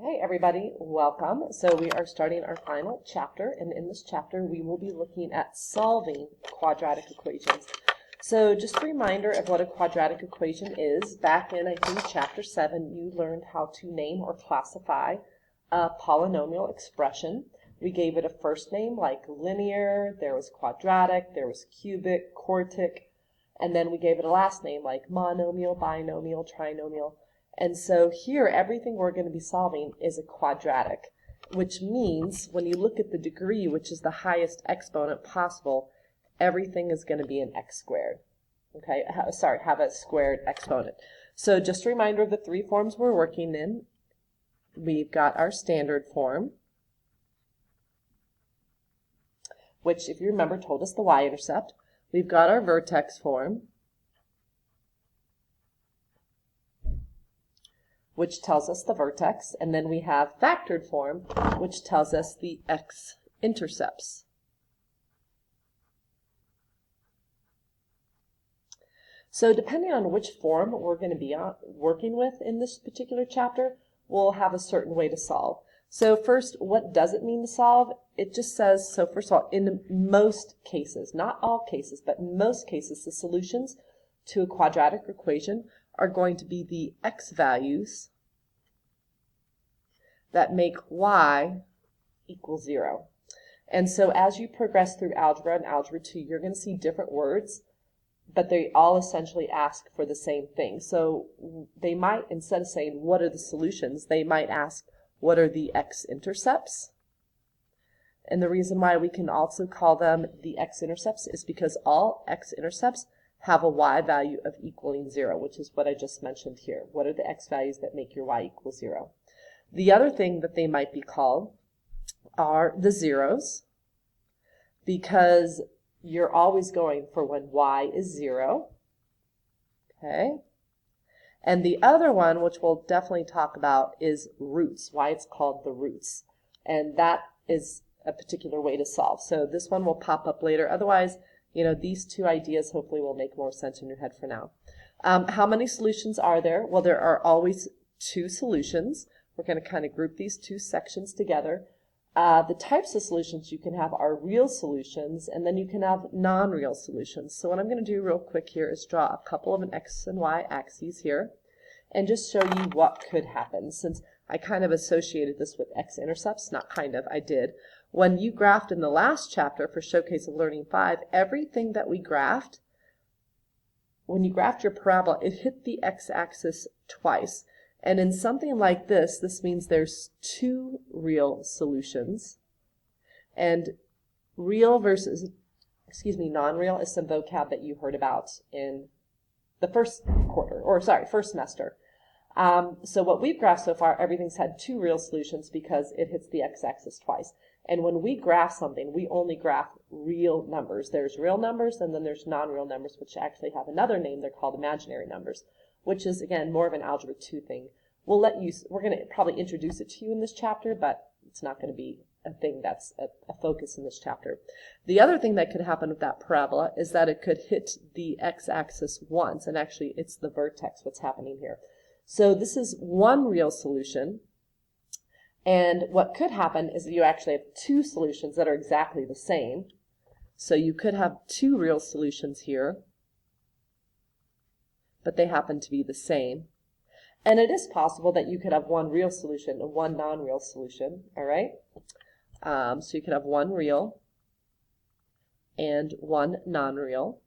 Hey everybody, welcome. So we are starting our final chapter, and in this chapter we will be looking at solving quadratic equations. So just a reminder of what a quadratic equation is. Back in, I think, chapter 7, you learned how to name or classify a polynomial expression. We gave it a first name like linear, there was quadratic, there was cubic, quartic, and then we gave it a last name like monomial, binomial, trinomial. And so here, everything we're going to be solving is a quadratic, which means when you look at the degree, which is the highest exponent possible, everything is going to be an x squared. Okay, have a squared exponent. So just a reminder of the three forms we're working in. We've got our standard form, which, if you remember, told us the y-intercept. We've got our vertex form, which tells us the vertex, and then we have factored form, which tells us the x-intercepts. So depending on which form we're going to be working with in this particular chapter, we'll have a certain way to solve. So first, what does it mean to solve? It just says, so first of all, in most cases, not all cases, but in most cases, the solutions to a quadratic equation are going to be the x values that make y equal 0. And so as you progress through algebra and algebra 2, you're going to see different words, but they all essentially ask for the same thing. So they might, instead of saying, what are the solutions, they might ask, what are the x-intercepts? And the reason why we can also call them the x-intercepts is because all x-intercepts have a y value of equaling 0, which is what I just mentioned here. What are the x values that make your y equal 0? The other thing that they might be called are the zeros, because you're always going for when y is 0. Okay. And the other one, which we'll definitely talk about, is roots, why it's called the roots. And that is a particular way to solve. So this one will pop up later. Otherwise, these two ideas hopefully will make more sense in your head for now. How many solutions are there? Well, there are always two solutions. We're going to kind of group these two sections together. The types of solutions you can have are real solutions, and then you can have non-real solutions. So what I'm going to do real quick here is draw a couple of an x and y axes here, and just show you what could happen, since I kind of associated this with x-intercepts, not kind of, I did. When you graphed in the last chapter for Showcase of Learning 5, everything that we graphed, when you graphed your parabola, it hit the x-axis twice. And in something like this, this means there's two real solutions. And real versus, non-real is some vocab that you heard about in the first semester. So what we've graphed so far, everything's had two real solutions because it hits the x-axis twice. And when we graph something, we only graph real numbers. There's real numbers, and then there's non-real numbers, which actually have another name. They're called imaginary numbers, which is, again, more of an Algebra 2 thing. We're going to probably introduce it to you in this chapter, but it's not going to be a thing that's a focus in this chapter. The other thing that could happen with that parabola is that it could hit the x-axis once, and actually it's the vertex what's happening here. So this is one real solution, and what could happen is that you actually have two solutions that are exactly the same. So you could have two real solutions here, but they happen to be the same. And it is possible that you could have one real solution and one non-real solution, all right? So you could have one real and one non-real.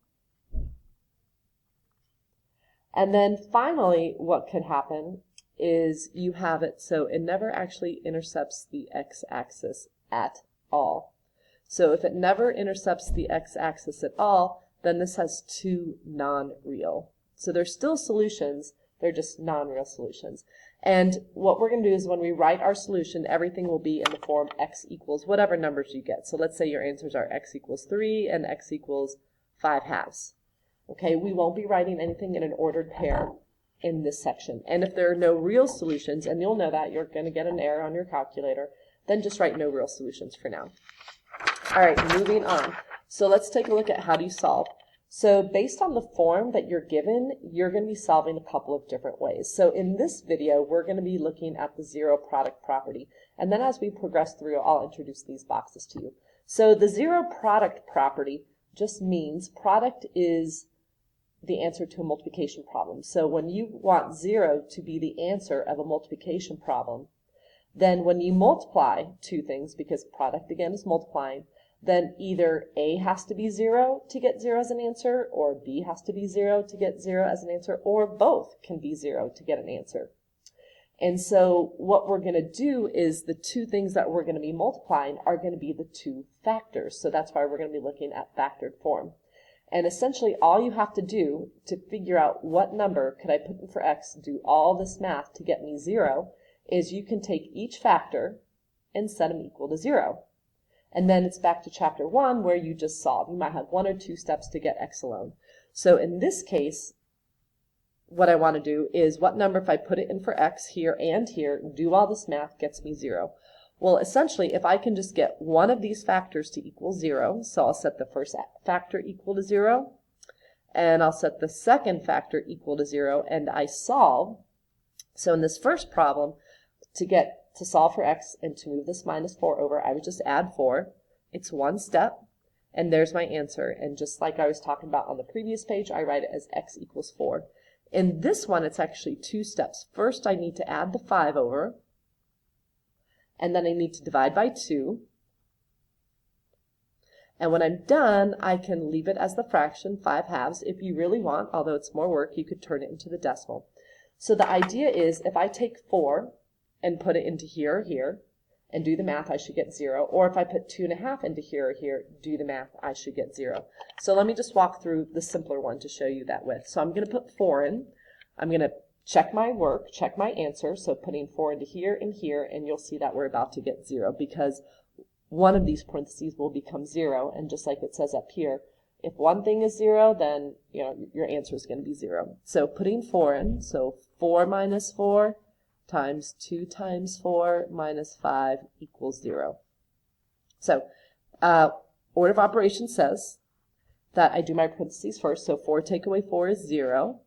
And then finally, what could happen is you have it so it never actually intercepts the x-axis at all. So if it never intercepts the x-axis at all, then this has two non-real. So they're still solutions, they're just non-real solutions. And what we're going to do is when we write our solution, everything will be in the form x equals whatever numbers you get. So let's say your answers are x equals 3 and x equals 5/2. Okay, we won't be writing anything in an ordered pair in this section. And if there are no real solutions, and you'll know that, you're going to get an error on your calculator, then just write no real solutions for now. All right, moving on. So let's take a look at how do you solve. So based on the form that you're given, you're going to be solving a couple of different ways. So in this video, we're going to be looking at the zero product property. And then as we progress through, I'll introduce these boxes to you. So the zero product property just means product is the answer to a multiplication problem. So when you want 0 to be the answer of a multiplication problem, then when you multiply two things, because product again is multiplying, then either A has to be 0 to get 0 as an answer, or B has to be 0 to get 0 as an answer, or both can be 0 to get an answer. And so what we're going to do is the two things that we're going to be multiplying are going to be the two factors. So that's why we're going to be looking at factored form. And essentially all you have to do to figure out what number could I put in for x, do all this math to get me 0, is you can take each factor and set them equal to 0. And then it's back to chapter 1 where you just solve. You might have 1 or 2 steps to get x alone. So in this case, what I want to do is what number, if I put it in for x here and here, do all this math, gets me 0. Well, essentially, if I can just get one of these factors to equal 0, so I'll set the first factor equal to 0, and I'll set the second factor equal to 0, and I solve. So in this first problem, to solve for x and to move this minus 4 over, I would just add 4. It's one step, and there's my answer. And just like I was talking about on the previous page, I write it as x equals 4. In this one, it's actually 2 steps. First, I need to add the 5 over, and then I need to divide by 2. And when I'm done, I can leave it as the fraction, 5 halves. If you really want, although it's more work, you could turn it into the decimal. So the idea is if I take 4 and put it into here or here, and do the math, I should get 0. Or if I put 2.5 into here or here, do the math, I should get 0. So let me just walk through the simpler one to show you that with. So I'm going to put 4 in. I'm going to check my work, check my answer. So putting 4 into here and here, and you'll see that we're about to get 0 because one of these parentheses will become 0. And just like it says up here, if one thing is 0, then your answer is going to be 0. So putting 4 in, so 4 minus 4 times 2 times 4 minus 5 equals 0. So order of operations says that I do my parentheses first. So 4 take away 4 is 0.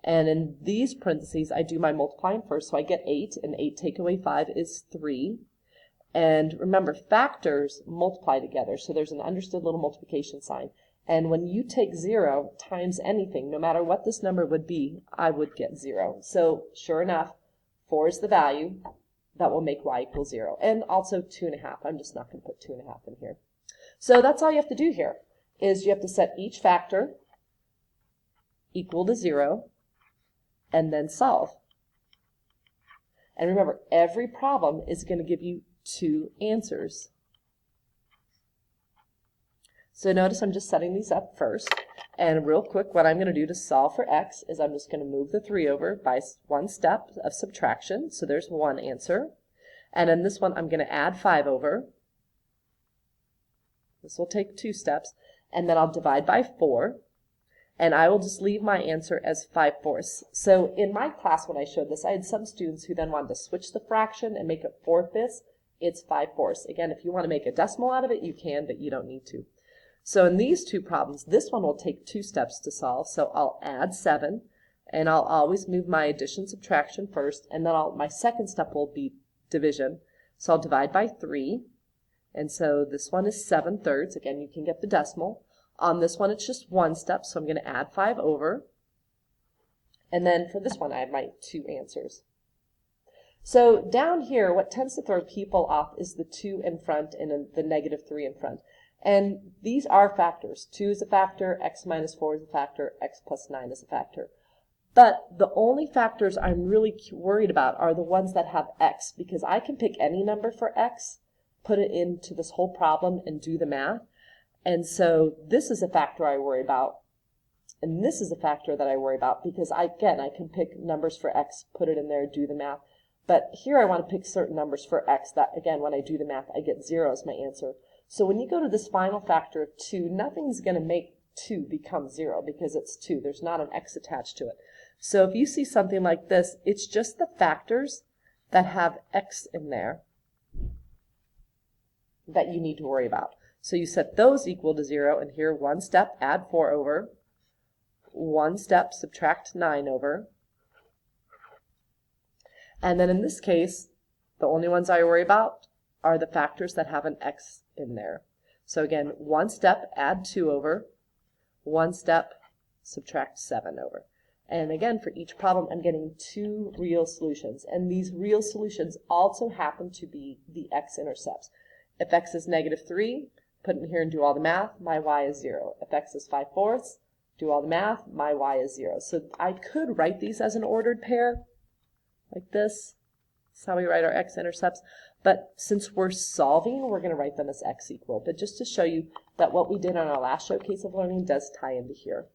And in these parentheses, I do my multiplying first. So I get 8, and 8 take away 5 is 3. And remember, factors multiply together. So there's an understood little multiplication sign. And when you take 0 times anything, no matter what this number would be, I would get 0. So sure enough, 4 is the value that will make y equal 0. And also 2.5. I'm just not going to put 2.5 in here. So that's all you have to do here, is you have to set each factor equal to 0 and then solve. And remember, every problem is going to give you 2 answers. So notice I'm just setting these up first. And real quick, what I'm going to do to solve for x is I'm just going to move the 3 over by one step of subtraction. So there's one answer. And in this one, I'm going to add 5 over. This will take 2 steps. And then I'll divide by 4. And I will just leave my answer as 5/4. So in my class when I showed this, I had some students who then wanted to switch the fraction and make it 4/5. It's 5/4. Again, if you want to make a decimal out of it, you can, but you don't need to. So in these two problems, this one will take 2 steps to solve. So I'll add 7, and I'll always move my addition subtraction first, and then my second step will be division. So I'll divide by 3, and so this one is 7/3. Again, you can get the decimal. On this one, it's just one step, so I'm going to add 5 over. And then for this one, I have my 2 answers. So down here, what tends to throw people off is the 2 in front and the -3 in front. And these are factors. 2 is a factor, x minus 4 is a factor, x plus 9 is a factor. But the only factors I'm really worried about are the ones that have x, because I can pick any number for x, put it into this whole problem, and do the math. And so this is a factor I worry about, and this is a factor that I worry about, because I can pick numbers for x, put it in there, do the math. But here I want to pick certain numbers for x that, again, when I do the math, I get 0 as my answer. So when you go to this final factor of 2, nothing's going to make 2 become 0 because it's 2. There's not an x attached to it. So if you see something like this, it's just the factors that have x in there that you need to worry about. So you set those equal to 0, and here one step, add 4 over, one step, subtract 9 over. And then in this case, the only ones I worry about are the factors that have an x in there. So again, one step, add 2 over, one step, subtract 7 over. And again, for each problem, I'm getting 2 real solutions. And these real solutions also happen to be the x-intercepts. If x is -3, put it in here and do all the math, my y is 0. If x is 5/4, do all the math, my y is 0. So I could write these as an ordered pair, like this. That's how we write our x-intercepts. But since we're solving, we're going to write them as x equal. But just to show you that what we did on our last showcase of learning does tie into here.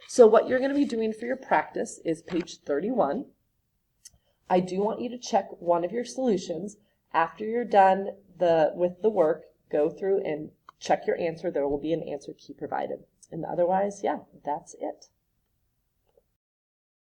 So what you're going to be doing for your practice is page 31. I do want you to check one of your solutions. After you're done with the work, go through and check your answer. There will be an answer key provided. And otherwise, yeah, that's it.